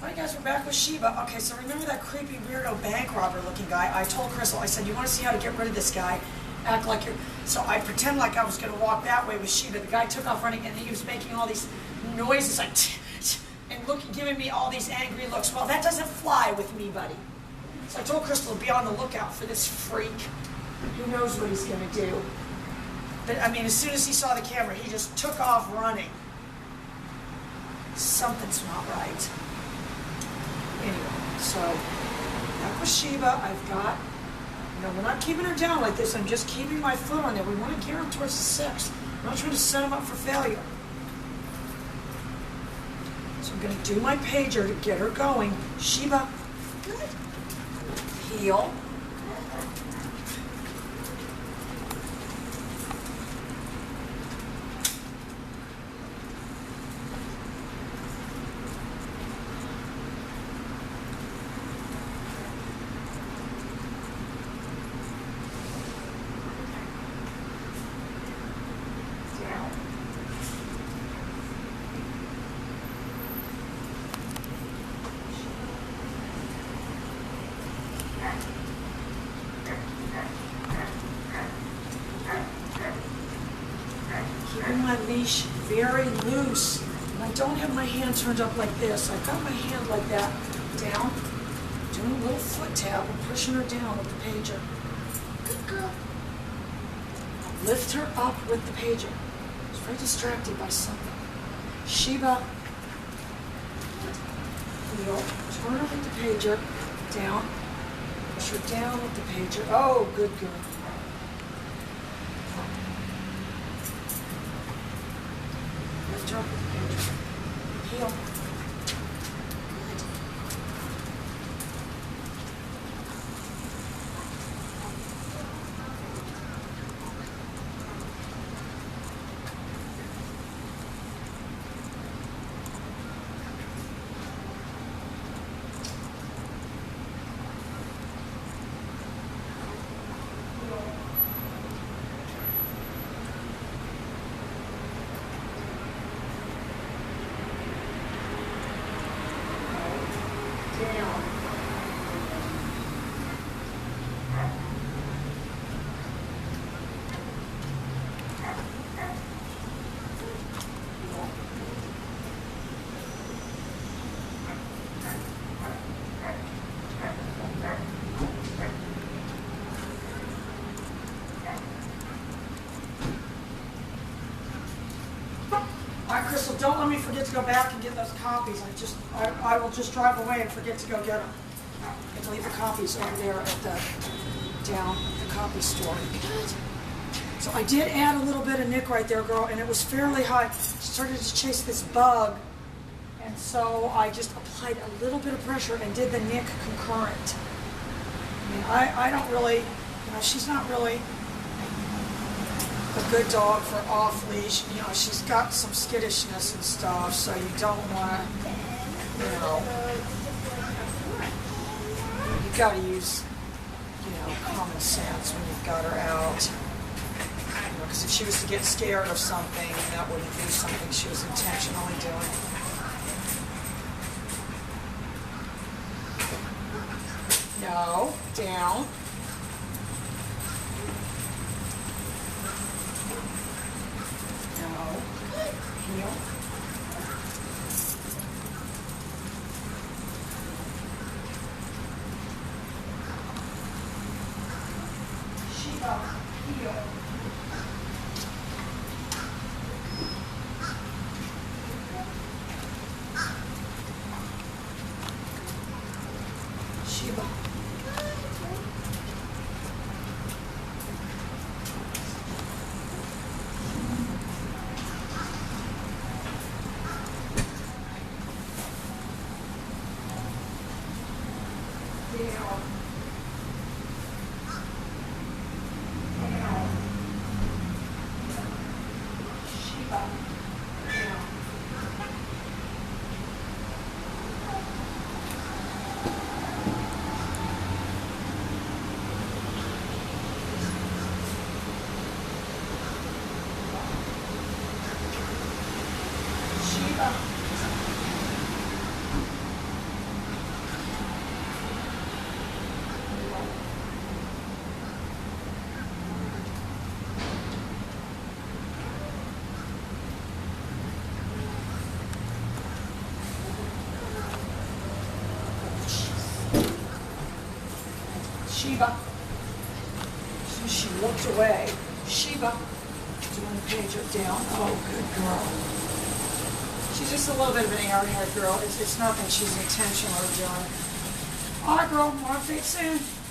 Hi guys, we're back with Sheba. Okay, so remember that creepy weirdo bank robber looking guy? I told Crystal, I said, you want to see how to get rid of this guy? Act like you're... So I pretend like I was going to walk that way with Sheba. The guy took off running and he was making all these noises like and giving me all these angry looks. Well, that doesn't fly with me, buddy. So I told Crystal to be on the lookout for this freak. Who knows what he's going to do? But I mean, as soon as he saw the camera, he just took off running. Something's not right. Anyway, so back with Sheba, I've got, we're not keeping her down like this. I'm just keeping my foot on there. We want to gear him towards the 6. I'm not trying to set him up for failure. So I'm going to do my pager to get her going. Sheba, good. Heel. Keeping my leash very loose. And I don't have my hand turned up like this. I've got my hand like that, down, doing a little foot tap and pushing her down with the pager. Good girl. I'll lift her up with the pager. She's very distracted by something. Sheba, heel, turn her with the pager, down, push her down with the pager. Oh, good girl. Lift her up with the pager. Heel. Good. Down. All right, Crystal, don't let me forget to go back and get those copies. I will just drive away and forget to go get them. I have to leave the copies over there at down at the copy store. So I did add a little bit of nick right there, girl, and it was fairly high. She started to chase this bug, and so I just applied a little bit of pressure and did the nick concurrent. I mean, I don't really, she's not really a good dog for off-leash. She's got some skittishness and stuff, so you don't want to, you've got to use, common sense when you've got her out. Because if she was to get scared of something, that wouldn't be something she was intentionally doing. No, down. No. Heel. Sheba, heel. Sheba. Down. Down. Sheba. Down. Sheba. Sheba. So she looked away. Sheba. Doing the page up down. Oh, good girl. She's just a little bit of an airhead girl. It's nothing she's intentionally doing. All right, girl. More updates soon.